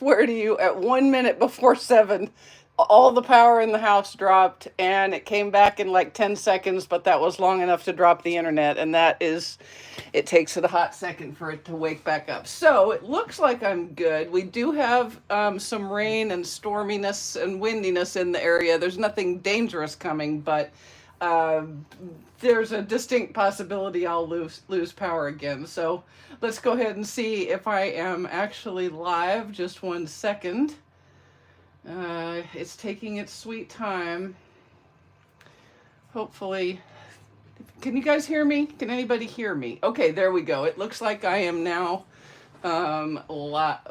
swear to you, at 1 minute before 7, all the power in the house dropped and it came back in like 10 seconds, but that was long enough to drop the internet. And that is, it takes it a hot second for it to wake back up. So it looks like I'm good. We do have some rain and storminess and windiness in the area. There's nothing dangerous coming, but uh, there's a distinct possibility I'll lose power again. So let's go ahead and see if I am actually live. Just 1 second. It's taking its sweet time. Hopefully, can you guys hear me? Can anybody hear me? Okay, there we go. It looks like I am now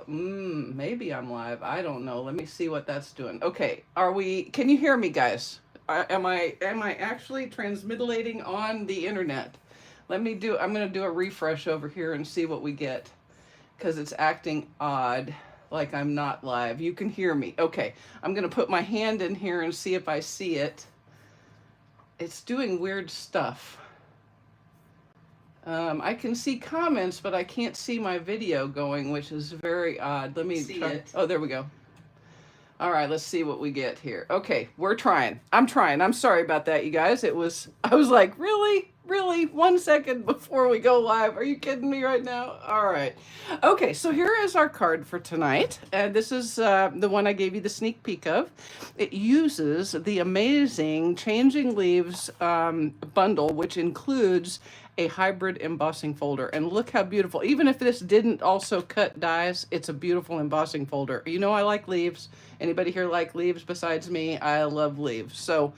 maybe I'm live. I don't know. Let me see what that's doing. Okay, can you hear me, guys? Am I actually transmitilating on the internet? I'm going to do a refresh over here and see what we get, because it's acting odd, like I'm not live. You can hear me. Okay, I'm going to put my hand in here and see if I see it. It's doing weird stuff. I can see comments, but I can't see my video going, which is very odd. Let me try it. Oh, there we go. All right, let's see what we get here. Okay, we're trying. I'm trying. I'm sorry about that, you guys. I was like, really? Really? 1 second before we go live? Are you kidding me right now? All right. Okay, so here is our card for tonight. And this is the one I gave you the sneak peek of. It uses the amazing Changing Leaves bundle, which includes a hybrid embossing folder. And look how beautiful. Even if this didn't also cut dies, it's a beautiful embossing folder. You know I like leaves. Anybody here like leaves besides me? I love leaves. So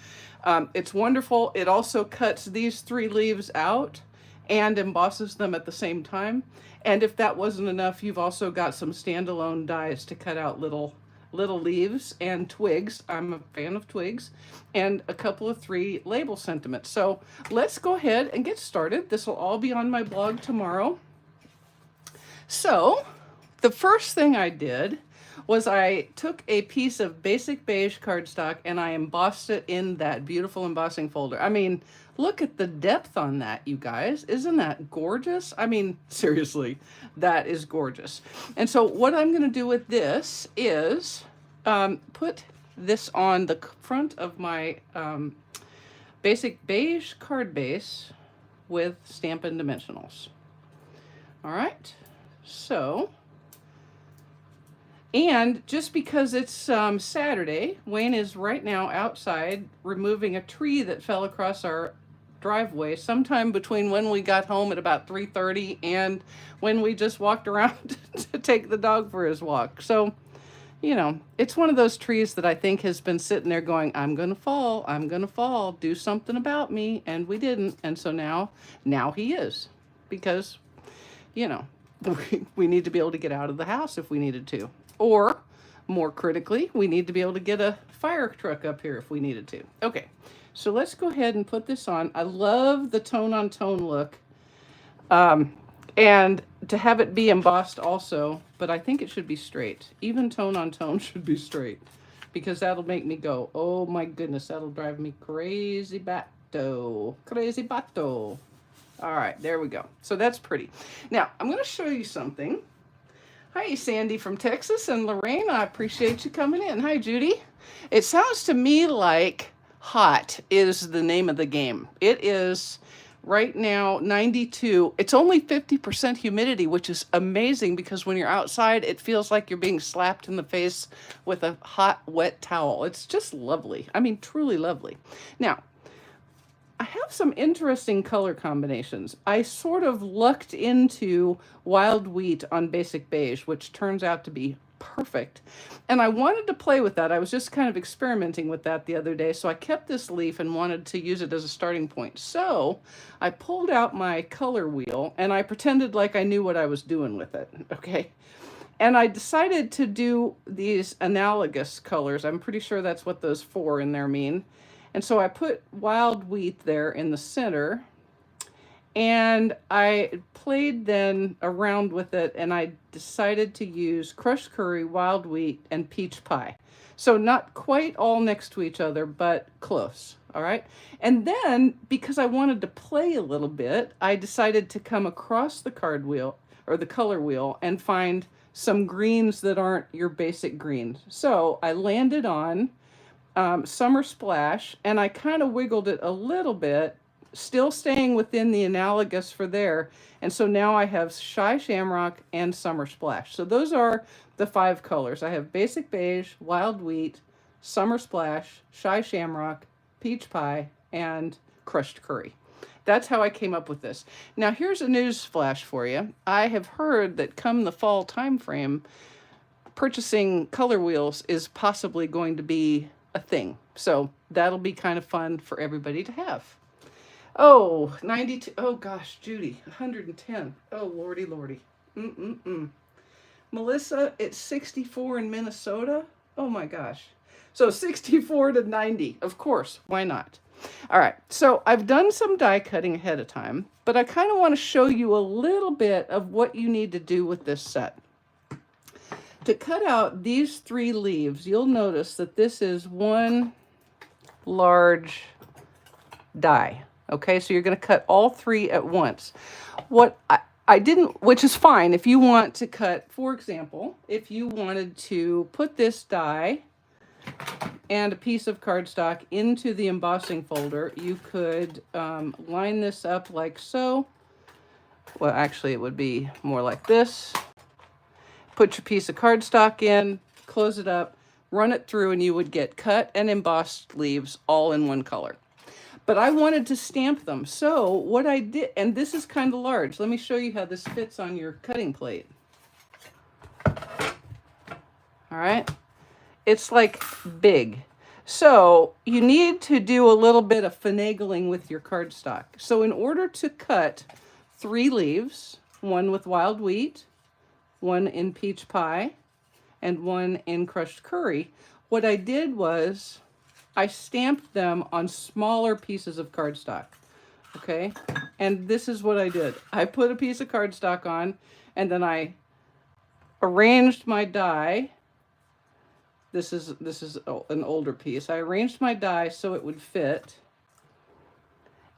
it's wonderful. It also cuts these 3 leaves out and embosses them at the same time. And if that wasn't enough, you've also got some standalone dies to cut out little leaves and twigs. I'm a fan of twigs, and a couple of 3 label sentiments. So let's go ahead and get started. This will all be on my blog tomorrow. So the first thing I did was I took a piece of basic beige cardstock and I embossed it in that beautiful embossing folder. I mean, look at the depth on that, you guys. Isn't that gorgeous? I mean, seriously, that is gorgeous. And so what I'm going to do with this is put this on the front of my basic beige card base with Stampin' Dimensionals. All right, so... And just because it's Saturday, Wayne is right now outside removing a tree that fell across our driveway sometime between when we got home at about 3:30 and when we just walked around to take the dog for his walk. So, you know, it's one of those trees that I think has been sitting there going, I'm going to fall, do something about me. And we didn't. And so now he is, because, you know, we need to be able to get out of the house if we needed to. Or, more critically, we need to be able to get a fire truck up here if we needed to. Okay, so let's go ahead and put this on. I love the tone-on-tone look. And to have it be embossed also, but I think it should be straight. Even tone-on-tone should be straight, because that'll make me go, oh my goodness, that'll drive me crazy bato. Crazy bato. All right, there we go. So that's pretty. Now, I'm going to show you something. Hi, Sandy from Texas, and Lorraine, I appreciate you coming in. Hi, Judy. It sounds to me like hot is the name of the game. It is right now 92. It's only 50% humidity, which is amazing, because when you're outside, it feels like you're being slapped in the face with a hot, wet towel. It's just lovely. I mean, truly lovely. Now, I have some interesting color combinations. I sort of lucked into wild wheat on basic beige, which turns out to be perfect. And I wanted to play with that. I was just kind of experimenting with that the other day. So I kept this leaf and wanted to use it as a starting point. So I pulled out my color wheel and I pretended like I knew what I was doing with it. Okay. And I decided to do these analogous colors. I'm pretty sure that's what those 4 in there mean. And so I put wild wheat there in the center, and I played then around with it, and I decided to use crushed curry, wild wheat, and peach pie. So not quite all next to each other, but close, all right? And then, because I wanted to play a little bit, I decided to come across the card wheel, or the color wheel, and find some greens that aren't your basic greens. So I landed on Summer Splash, and I kind of wiggled it a little bit, still staying within the analogous for there. And so now I have Shy Shamrock and Summer Splash. So those are the 5 colors. I have Basic Beige, Wild Wheat, Summer Splash, Shy Shamrock, Peach Pie, and Crushed Curry. That's how I came up with this. Now here's a news flash for you. I have heard that come the fall time frame, purchasing color wheels is possibly going to be a thing. So that'll be kind of fun for everybody to have. Oh, 92. Oh gosh, Judy, 110. Oh, lordy, lordy. Melissa, it's 64 in Minnesota. Oh my gosh. So 64 to 90. Of course, why not? All right, so I've done some die cutting ahead of time, but I kind of want to show you a little bit of what you need to do with this set. To cut out these 3 leaves, you'll notice that this is one large die. Okay, so you're going to cut all 3 at once. What I didn't, which is fine if you want to cut, for example, if you wanted to put this die and a piece of cardstock into the embossing folder, you could line this up like so. Well, actually, it would be more like this. Put your piece of cardstock in, close it up, run it through, and you would get cut and embossed leaves all in one color. But I wanted to stamp them. So what I did, and this is kind of large. Let me show you how this fits on your cutting plate. All right. It's like big. So you need to do a little bit of finagling with your cardstock. So in order to cut 3 leaves, one with wild wheat, one in peach pie, and one in crushed curry, what I did was I stamped them on smaller pieces of cardstock. Okay, and this is what I did. I put a piece of cardstock on, and then I arranged my die. This is an older piece. I arranged my die so it would fit.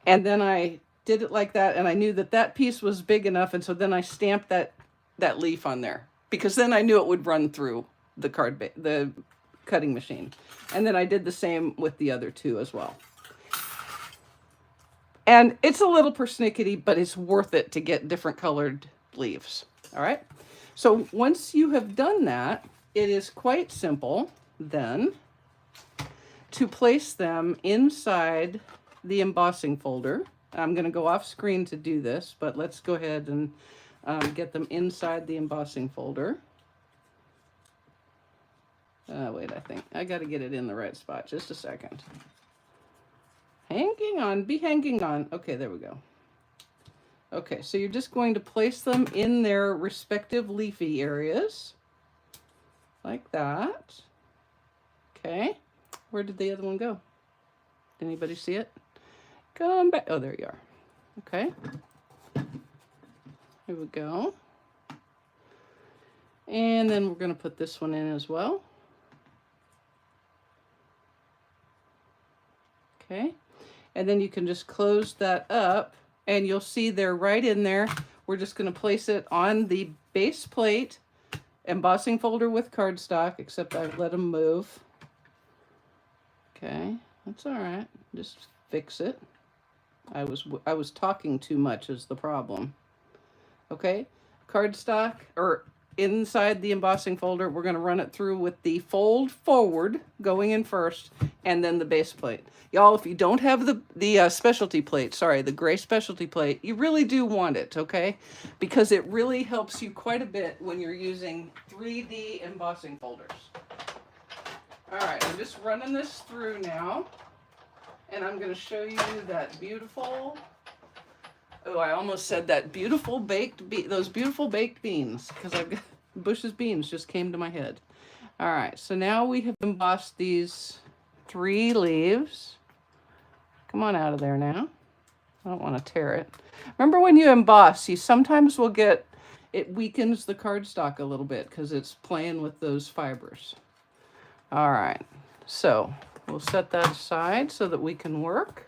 And then I did it like that, and I knew that that piece was big enough, and so then I stamped that leaf on there, because then I knew it would run through the the cutting machine. And then I did the same with the other 2 as well. And it's a little persnickety, but it's worth it to get different colored leaves. All right. So once you have done that, it is quite simple then to place them inside the embossing folder. I'm going to go off screen to do this, but let's go ahead and get them inside the embossing folder. Wait, I think I got to get it in the right spot. Just a second. Hanging on, be hanging on. Okay, there we go. Okay, so you're just going to place them in their respective leafy areas. Like that. Okay. Where did the other one go? Anybody see it? Come back. Oh, there you are. Okay. Here we go. And then we're going to put this one in as well. Okay. And then you can just close that up, and you'll see they're right in there. We're just going to place it on the base plate, embossing folder with cardstock, except I've let them move. Okay, that's all right. Just fix it. I was talking too much is the problem. Okay, cardstock, or inside the embossing folder, we're going to run it through with the fold forward going in first, and then the base plate. Y'all, if you don't have the specialty plate, sorry, the gray specialty plate, you really do want it, okay? Because it really helps you quite a bit when you're using 3D embossing folders. All right, I'm just running this through now, and I'm going to show you that beautiful, oh, I almost said that beautiful those beautiful baked beans, because I've got Bush's beans just came to my head. All right, so now we have embossed these 3 leaves. Come on out of there now. I don't want to tear it. Remember, when you emboss, you sometimes will get, it weakens the cardstock a little bit because it's playing with those fibers. All right, so we'll set that aside so that we can work.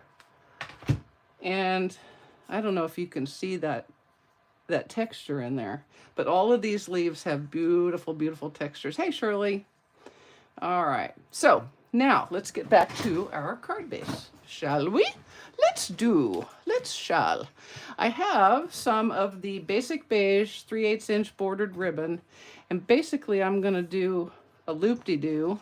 And I don't know if you can see that that texture in there. But all of these leaves have beautiful, beautiful textures. Hey, Shirley. All right. So now let's get back to our card base, shall we? Shall. I have some of the basic beige 3/8 inch bordered ribbon, and basically I'm going to do a loop-de-doo.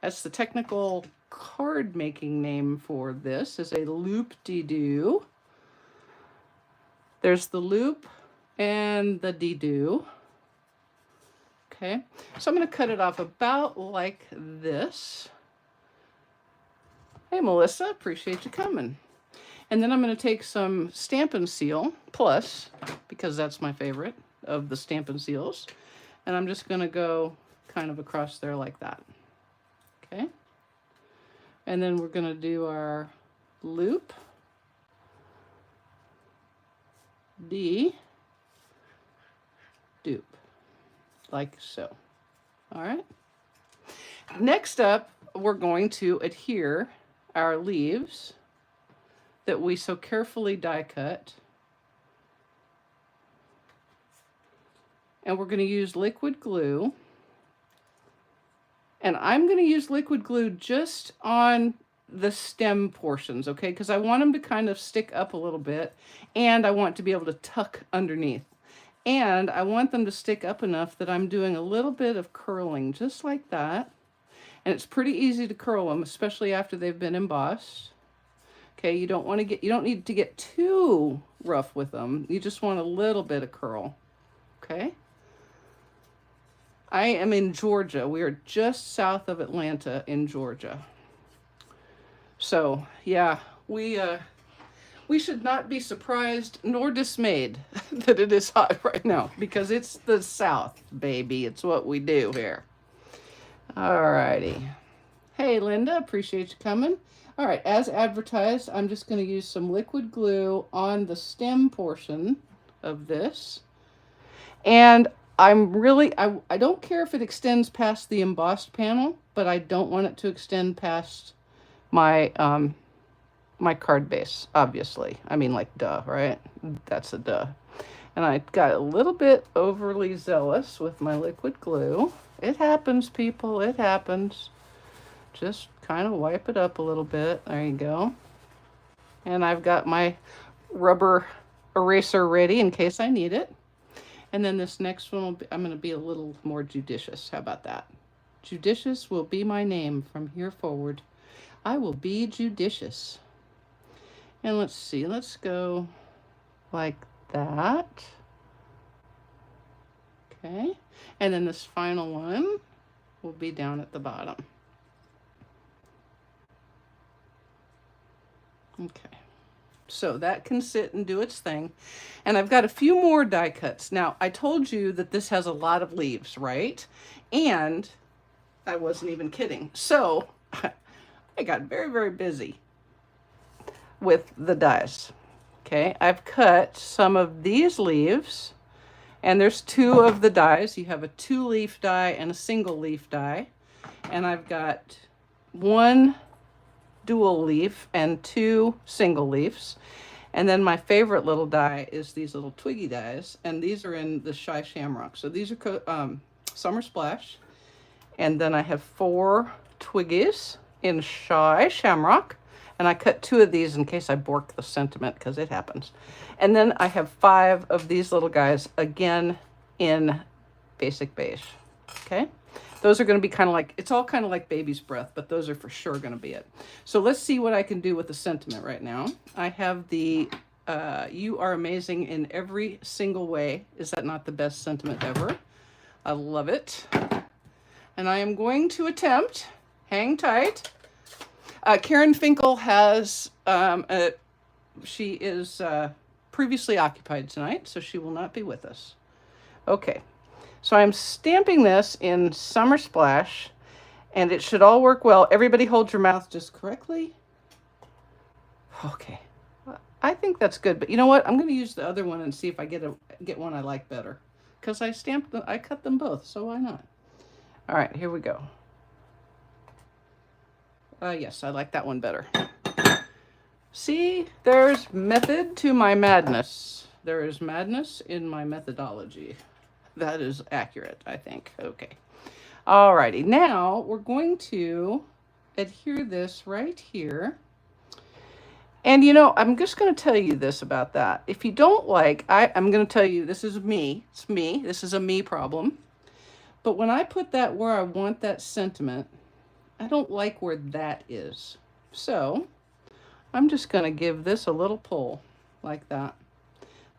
That's the technical card making name for this, is a loop-de-doo. There's the loop and the de-doo. Okay, so I'm going to cut it off about like this. Hey, Melissa, appreciate you coming. And then I'm going to take some Stampin' Seal Plus, because that's my favorite of the Stampin' Seals. And I'm just going to go kind of across there like that. Okay. And then we're going to do our loop. D. Dupe. Like so. All right. Next up, we're going to adhere our leaves that we so carefully die cut. And we're going to use liquid glue. And I'm going to use liquid glue just on the stem portions, okay? Because I want them to kind of stick up a little bit, and I want to be able to tuck underneath. And I want them to stick up enough that I'm doing a little bit of curling, just like that. And it's pretty easy to curl them, especially after they've been embossed. Okay, you don't need to get too rough with them. You just want a little bit of curl, okay? I am in Georgia. We are just south of Atlanta in Georgia. So, yeah, we should not be surprised nor dismayed that it is hot right now, because it's the South, baby. It's what we do here. All righty. Hey, Linda, appreciate you coming. All right, as advertised, I'm just going to use some liquid glue on the stem portion of this. And I'm really, I don't care if it extends past the embossed panel, but I don't want it to extend past my my card base, obviously. I mean, like, duh, right? That's a duh. And I got a little bit overly zealous with my liquid glue. It happens, people, it happens. Just kind of wipe it up a little bit. There you go. And I've got my rubber eraser ready in case I need it. And then this next one, I'm going to be a little more judicious. How about that? Judicious will be my name from here forward. I will be judicious. And let's see, let's go like that. Okay. And then this final one will be down at the bottom. Okay. So that can sit and do its thing. And I've got a few more die cuts. Now, I told you that this has a lot of leaves, right? And I wasn't even kidding. So I got very, very busy with the dies. Okay, I've cut some of these leaves, and there's two of the dies. You have a 2-leaf die and a single leaf die. And I've got one dual leaf and 2 single leaves. And then my favorite little die is these little twiggy dies, and these are in the Shy Shamrock. So these are Summer Splash. And then I have 4 twiggies in Shy Shamrock. And I cut 2 of these in case I bork the sentiment, because it happens. And then I have 5 of these little guys, again, in Basic Beige. Okay? Those are going to be kind of like, it's all kind of like baby's breath, but those are for sure going to be it. So let's see what I can do with the sentiment right now. I have the, you are amazing in every single way. Is that not the best sentiment ever? I love it. And I am going to attempt, hang tight. Karen Finkel has, she is previously occupied tonight, so she will not be with us. Okay. So I'm stamping this in Summer Splash, and it should all work well. Everybody hold your mouth just correctly. Okay. I think that's good, but you know what? I'm going to use the other one and see if I get one I like better, because I stamped them, I cut them both, so why not? All right, here we go. Yes, I like that one better. See, there's method to my madness. There is madness in my methodology. That is accurate, I think. Okay. Alrighty. Now we're going to adhere this right here. And you know, I'm just going to tell you this about that. If you don't like, I'm going to tell you, this is me. It's me. This is a me problem. But when I put that where I want that sentiment, I don't like where that is. So I'm just going to give this a little pull like that.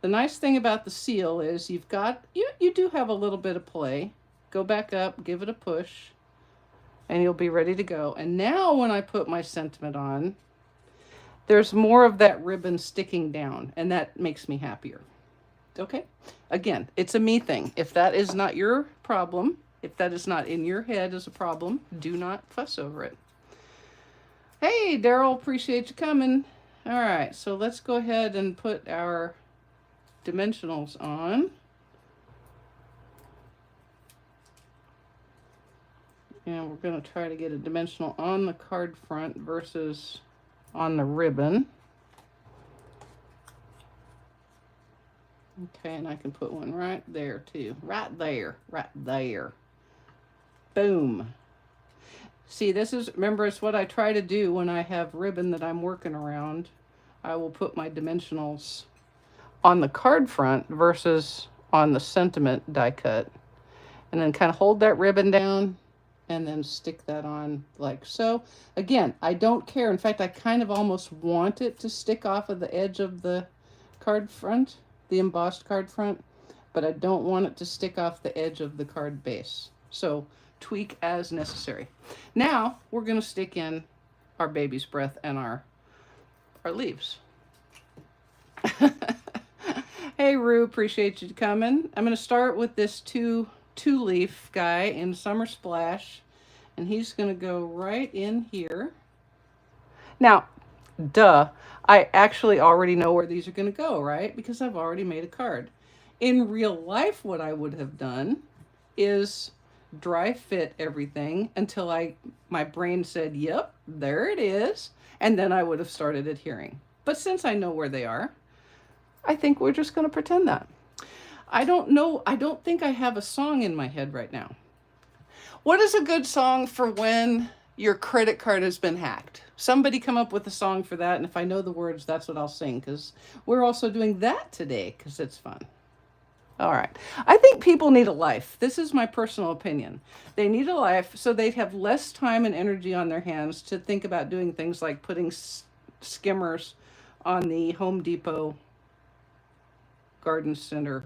The nice thing about the seal is you've got, you do have a little bit of play. Go back up, give it a push, and you'll be ready to go. And now when I put my sentiment on, there's more of that ribbon sticking down, and that makes me happier. Okay? Again, it's a me thing. If that is not your problem, if that is not in your head as a problem, do not fuss over it. Hey, Daryl, appreciate you coming. All right, so let's go ahead and put our dimensionals on. And we're going to try to get a dimensional on the card front versus on the ribbon. Okay, and I can put one right there too. Right there, right there. Boom. See, this is, remember, it's what I try to do when I have ribbon that I'm working around. I will put my dimensionals on the card front versus on the sentiment die cut. And then kind of hold that ribbon down and then stick that on like so. Again, I don't care. In fact, I kind of almost want it to stick off of the edge of the card front, the embossed card front, but I don't want it to stick off the edge of the card base. So tweak as necessary. Now we're going to stick in our baby's breath and our leaves. Hey Rue, appreciate you coming. I'm going to start with this two leaf guy in Summer Splash, and he's going to go right in here. Now, duh, I actually already know where these are going to go, right? Because I've already made a card. In real life, what I would have done is dry fit everything until my brain said, yep, there it is, and then I would have started adhering. But since I know where they are, I think we're just going to pretend that. I don't know. I don't think I have a song in my head right now. What is a good song for when your credit card has been hacked? Somebody come up with a song for that, and if I know the words, that's what I'll sing, because we're also doing that today because it's fun. All right. I think people need a life. This is my personal opinion. They need a life so they have less time and energy on their hands to think about doing things like putting skimmers on the Home Depot Garden Center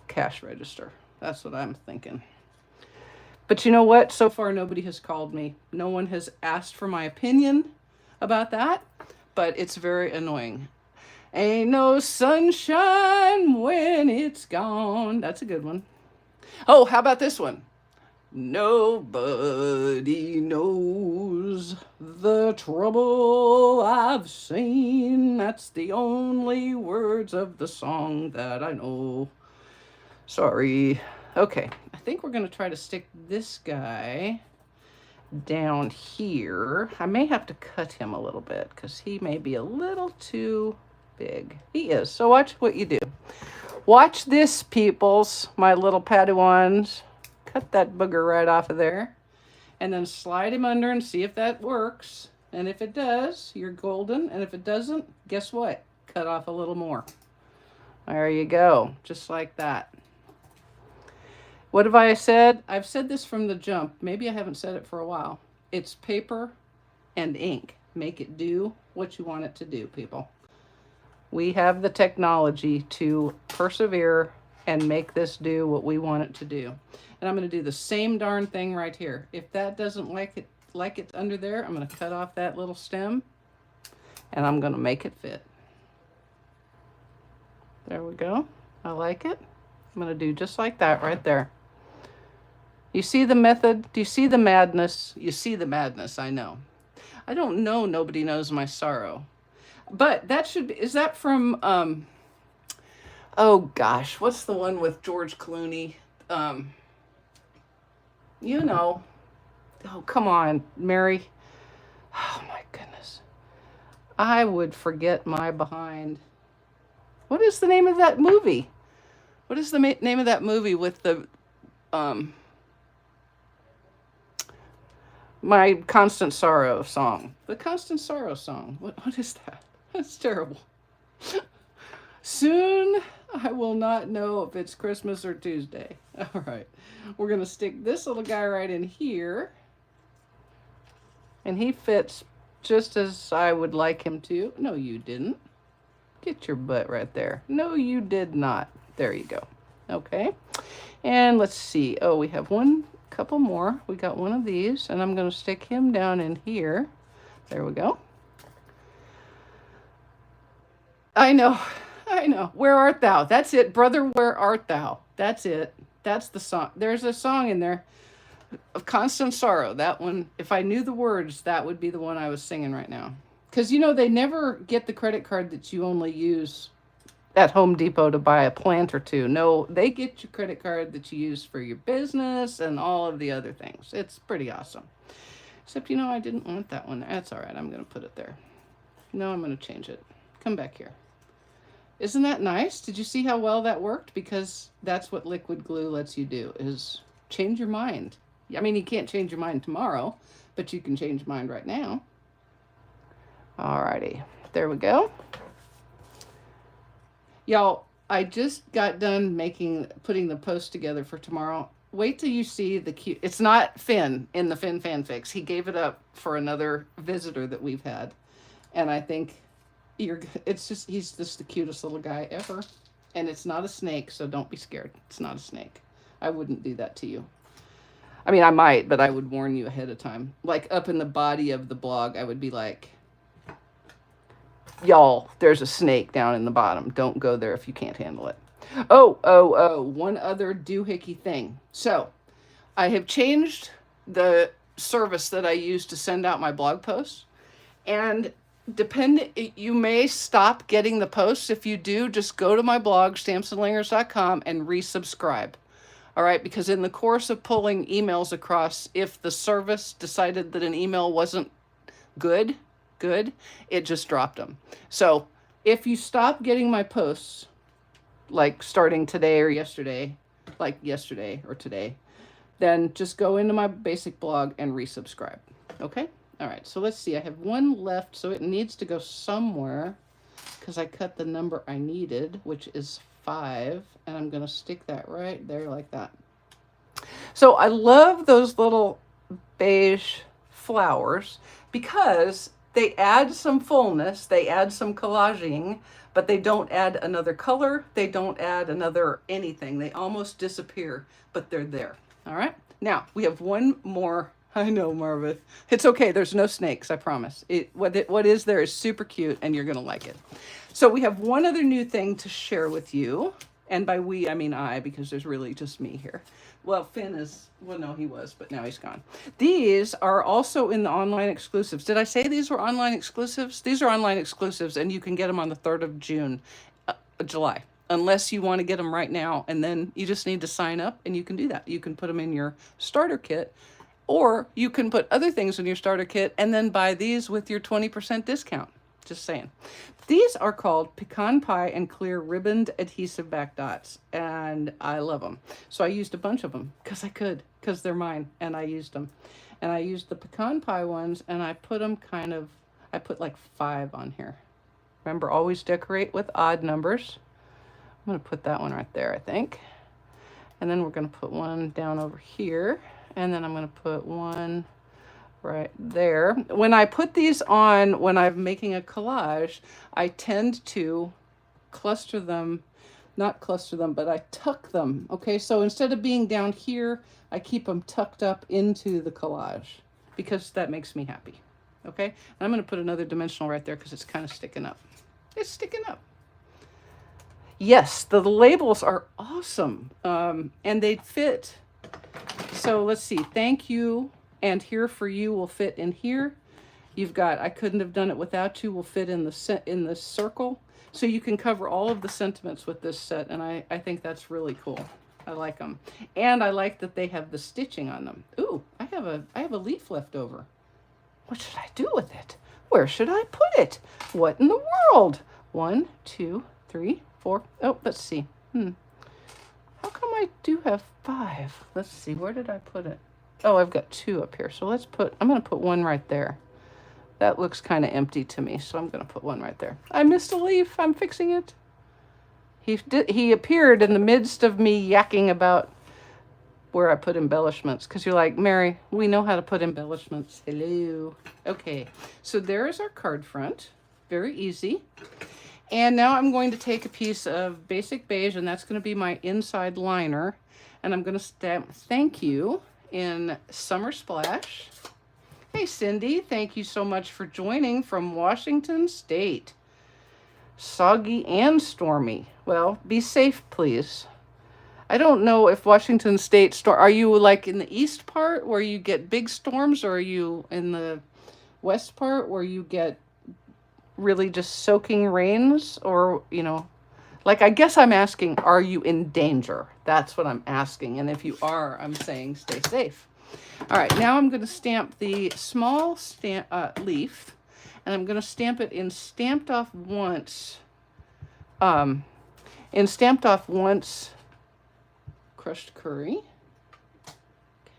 cash register. That's what I'm thinking. But you know what? So far, nobody has called me. No one has asked for my opinion about that, but it's very annoying. Ain't no sunshine when it's gone. That's a good one. Oh, how about this one? Nobody knows the trouble I've seen. That's the only words of the song that I know. Sorry. Okay, I think we're going to try to stick this guy down here. I may have to cut him a little bit because he may be a little too big. He is. So watch what you do. Watch this, peoples, my little Padawans. Cut that booger right off of there. And then slide him under and see if that works. And if it does, you're golden. And if it doesn't, guess what? Cut off a little more. There you go. Just like that. What have I said? I've said this from the jump. Maybe I haven't said it for a while. It's paper and ink. Make it do what you want it to do, people. We have the technology to persevere and make this do what we want it to do. And I'm going to do the same darn thing right here. If that doesn't like it's under there, I'm going to cut off that little stem and I'm going to make it fit. There we go. I like it. I'm going to do just like that right there. You see the method? Do you see the madness? You see the madness, I know. I don't know, nobody knows my sorrow. But that should be, is that from, oh gosh, what's the one with George Clooney? You know, oh, come on, Mary. Oh my goodness. I would forget my behind. What is the name of that movie? What is the name of that movie with the My Constant Sorrow song? The Constant Sorrow song. What is that? That's terrible. Soon I will not know if it's Christmas or Tuesday. All right. We're going to stick this little guy right in here. And he fits just as I would like him to. No, you didn't. Get your butt right there. No, you did not. There you go. Okay. And let's see. Oh, we have one couple more. We got one of these, and I'm going to stick him down in here. There we go. I know. I know. Where art thou? That's it. Brother, where art thou? That's it. That's the song. There's a song in there of Constant Sorrow. That one, if I knew the words, that would be the one I was singing right now. Because, you know, they never get the credit card that you only use at Home Depot to buy a plant or two. No, they get your credit card that you use for your business and all of the other things. It's pretty awesome. Except, you know, I didn't want that one. That's all right. I'm going to put it there. No, I'm going to change it. Come back here. Isn't that nice? Did you see how well that worked? Because that's what liquid glue lets you do, is change your mind. I mean, you can't change your mind tomorrow, but you can change your mind right now. Alrighty, there we go. Y'all, I just got done putting the post together for tomorrow. Wait till you see the cute, it's not Finn in the Finn fanfics. He gave it up for another visitor that we've had. And I think he's just the cutest little guy ever. And it's not a snake, so don't be scared. It's not a snake. I wouldn't do that to you. I mean, I might, but I would warn you ahead of time. Like up in the body of the blog, I would be like, y'all, there's a snake down in the bottom. Don't go there if you can't handle it. Oh, one other doohickey thing. So I have changed the service that I use to send out my blog posts. And you may stop getting the posts. If you do, just go to my blog, Stampsandlingers.com, and resubscribe. All right, because in the course of pulling emails across, if the service decided that an email wasn't good, it just dropped them. So if you stop getting my posts, like starting today or yesterday, like yesterday or today, then just go into my basic blog and resubscribe. Okay? All right, so let's see. I have one left, so it needs to go somewhere because I cut the number I needed, which is 5, and I'm going to stick that right there like that. So I love those little beige flowers because they add some fullness, they add some collaging, but they don't add another color, they don't add another anything. They almost disappear, but they're there. All right, now we have one more. I know, Marva. It's okay. There's no snakes, I promise. What is there is super cute, and you're going to like it. So we have one other new thing to share with you. And by we, I mean I, because there's really just me here. Well, Finn is, well, no, he was, but now he's gone. These are also in the online exclusives. Did I say these were online exclusives? These are online exclusives, and you can get them on the 3rd of July. Unless you want to get them right now, and then you just need to sign up, and you can do that. You can put them in your starter kit. Or you can put other things in your starter kit and then buy these with your 20% discount. Just saying. These are called Pecan Pie and Clear Ribboned Adhesive Back Dots. And I love them. So I used a bunch of them because I could. Because they're mine. And I used them. And I used the Pecan Pie ones and I put them I put like 5 on here. Remember, always decorate with odd numbers. I'm going to put that one right there, I think. And then we're going to put one down over here. And then I'm going to put one right there. When I put these on, when I'm making a collage, I tend to cluster them, not cluster them, but I tuck them. Okay, so instead of being down here, I keep them tucked up into the collage because that makes me happy. Okay, and I'm going to put another dimensional right there because it's kind of sticking up. It's sticking up. Yes, the labels are awesome, and they fit. So let's see, thank you and here for you will fit in here. You've got, I couldn't have done it without you will fit in the circle. So you can cover all of the sentiments with this set, and I think that's really cool. I like them. And I like that they have the stitching on them. Ooh, I have a leaf left over. What should I do with it? Where should I put it? What in the world? 1, 2, 3, 4. Oh, let's see. How come I do have 5? Let's see, where did I put it? Oh, I've got 2 up here. So let's put, I'm going to put 1 right there. That looks kind of empty to me, so I'm going to put 1 right there. I missed a leaf. I'm fixing it. He appeared in the midst of me yakking about where I put embellishments, because you're like, Mary, we know how to put embellishments. Hello. Okay, so there is our card front. Very easy. And now I'm going to take a piece of basic beige, and that's going to be my inside liner. And I'm going to stamp thank you in Summer Splash. Hey, Cindy, thank you so much for joining from Washington State. Soggy and stormy. Well, be safe, please. I don't know if Washington State are you like in the east part where you get big storms, or are you in the west part where you get really just soaking rains? Or, you know, like, I guess I'm asking, are you in danger? That's what I'm asking. And if you are, I'm saying stay safe. All right, now I'm going to stamp the small leaf, and I'm going to stamp it in Stamped Off Once. Crushed curry.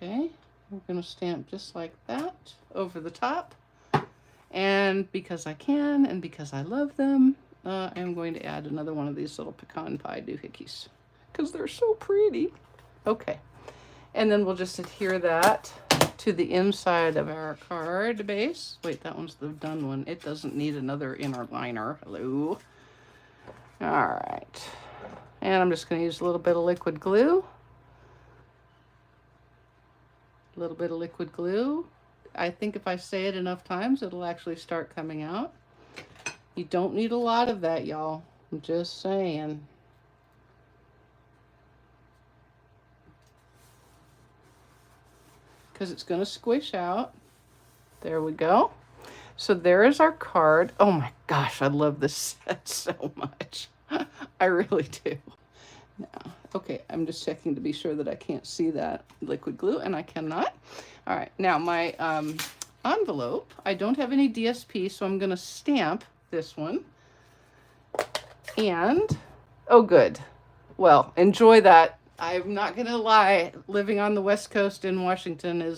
Okay, we're going to stamp just like that over the top. And because I can, and because I love them, I'm going to add another one of these little pecan pie doohickeys, because they're so pretty. Okay, and then we'll just adhere that to the inside of our card base. Wait, that one's the done one. It doesn't need another inner liner. Hello. All right, and I'm just going to use a little bit of liquid glue. A little bit of liquid glue. I think if I say it enough times, it'll actually start coming out. You don't need a lot of that, y'all. I'm just saying. Because it's going to squish out. There we go. So there is our card. Oh my gosh, I love this set so much. I really do. Now, okay, I'm just checking to be sure that I can't see that liquid glue, and I cannot. All right, now my envelope, I don't have any DSP, so I'm going to stamp this one. And, oh good. Well, enjoy that. I'm not going to lie, living on the West Coast in Washington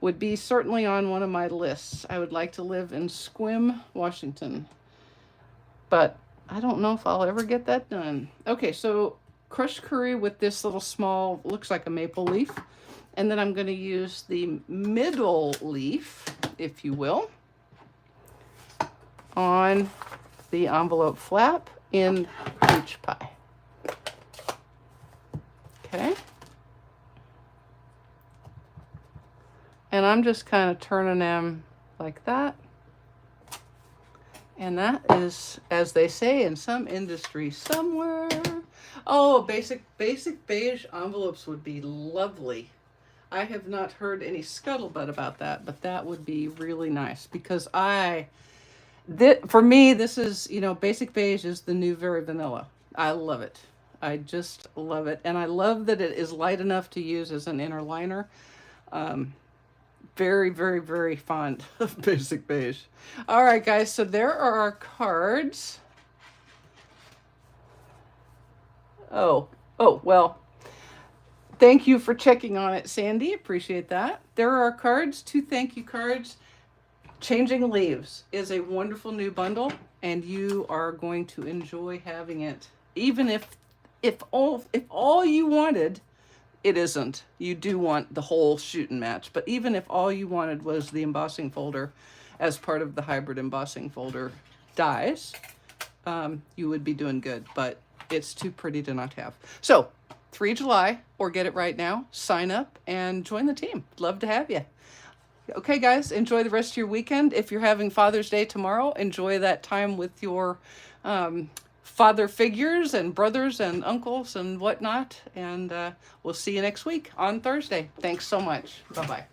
would be certainly on one of my lists. I would like to live in Sequim, Washington. But I don't know if I'll ever get that done. Okay, so crushed curry with this little small, looks like a maple leaf. And then I'm going to use the middle leaf, if you will, on the envelope flap in peach pie. Okay. And I'm just kind of turning them like that. And that is, as they say in some industry somewhere. Oh, basic beige envelopes would be lovely. I have not heard any scuttlebutt about that, but that would be really nice, because for me, this is, you know, basic beige is the new very vanilla. I love it. I just love it. And I love that it is light enough to use as an inner liner. Very, very, very fond of basic beige. All right, guys, so there are our cards. Oh, well, thank you for checking on it, Sandy. Appreciate that. There are our cards, 2 thank you cards. Changing Leaves is a wonderful new bundle, and you are going to enjoy having it. Even if all you wanted, it isn't. You do want the whole shoot and match, but even if all you wanted was the embossing folder as part of the hybrid embossing folder dies, you would be doing good, but it's too pretty to not have. So 3 July, or get it right now, sign up and join the team. Love to have you. Okay, guys, enjoy the rest of your weekend. If you're having Father's Day tomorrow, enjoy that time with your father figures and brothers and uncles and whatnot. And we'll see you next week on Thursday. Thanks so much. Bye-bye.